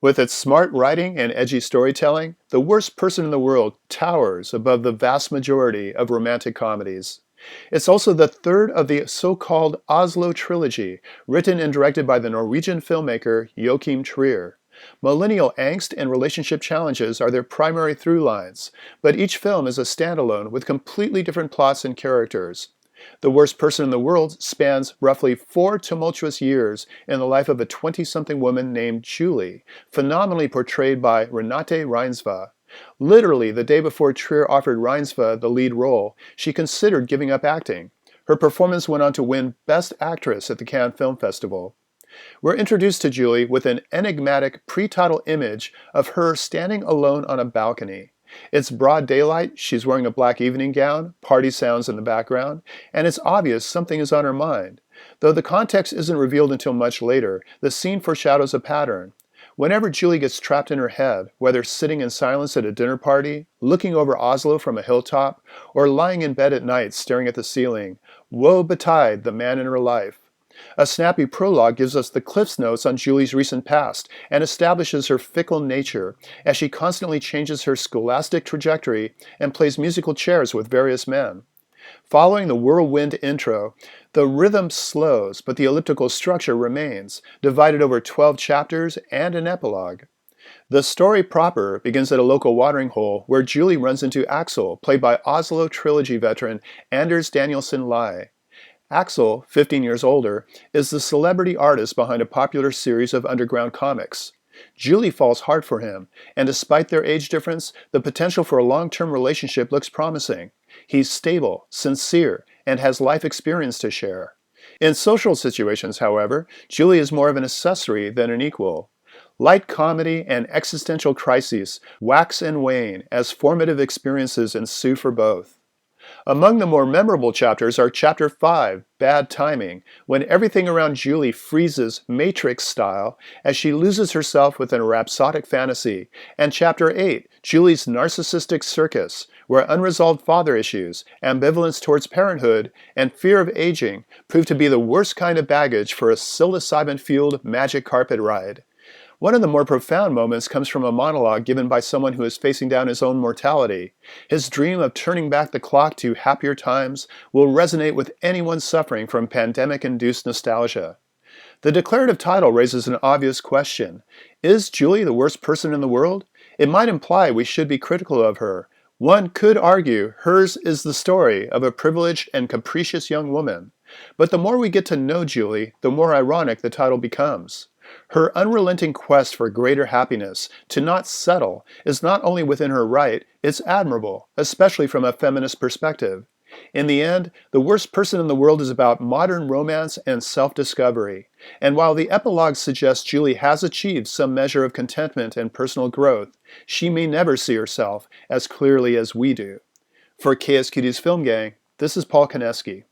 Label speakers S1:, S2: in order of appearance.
S1: With its smart writing and edgy storytelling, The Worst Person in the World towers above the vast majority of romantic comedies. It's also the third of the so-called Oslo Trilogy, written and directed by the Norwegian filmmaker Joachim Trier. Millennial angst and relationship challenges are their primary through lines, but each film is a standalone with completely different plots and characters. The Worst Person in the World spans roughly 4 tumultuous years in the life of a 20-something woman named Julie, phenomenally portrayed by Renate Reinsve. Literally, the day before Trier offered Reinsve the lead role, she considered giving up acting. Her performance went on to win Best Actress at the Cannes Film Festival. We're introduced to Julie with an enigmatic pre-title image of her standing alone on a balcony. It's broad daylight, she's wearing a black evening gown, party sounds in the background, and it's obvious something is on her mind. Though the context isn't revealed until much later, the scene foreshadows a pattern. Whenever Julie gets trapped in her head, whether sitting in silence at a dinner party, looking over Oslo from a hilltop, or lying in bed at night staring at the ceiling, woe betide the man in her life. A snappy prologue gives us the Cliff's Notes on Julie's recent past and establishes her fickle nature as she constantly changes her scholastic trajectory and plays musical chairs with various men. Following the whirlwind intro, the rhythm slows, but the elliptical structure remains, divided over 12 chapters and an epilogue. The story proper begins at a local watering hole where Julie runs into Axel, played by Oslo Trilogy veteran Anders Danielsen Lai. Axel, 15 years older, is the celebrity artist behind a popular series of underground comics. Julie falls hard for him, and despite their age difference, the potential for a long-term relationship looks promising. He's stable, sincere, and has life experience to share. In social situations, however, Julie is more of an accessory than an equal. Light comedy and existential crises wax and wane as formative experiences ensue for both. Among the more memorable chapters are Chapter 5, Bad Timing, when everything around Julie freezes Matrix-style as she loses herself within a rhapsodic fantasy, and Chapter 8, Julie's Narcissistic Circus, where unresolved father issues, ambivalence towards parenthood, and fear of aging prove to be the worst kind of baggage for a psilocybin-fueled magic carpet ride. One of the more profound moments comes from a monologue given by someone who is facing down his own mortality. His dream of turning back the clock to happier times will resonate with anyone suffering from pandemic-induced nostalgia. The declarative title raises an obvious question. Is Julie the worst person in the world? It might imply we should be critical of her. One could argue hers is the story of a privileged and capricious young woman. But the more we get to know Julie, the more ironic the title becomes. Her unrelenting quest for greater happiness, to not settle, is not only within her right, it's admirable, especially from a feminist perspective. In the end, The Worst Person in the World is about modern romance and self-discovery. And while the epilogue suggests Julie has achieved some measure of contentment and personal growth, she may never see herself as clearly as we do. For KSQD's Film Gang, this is Paul Koneski.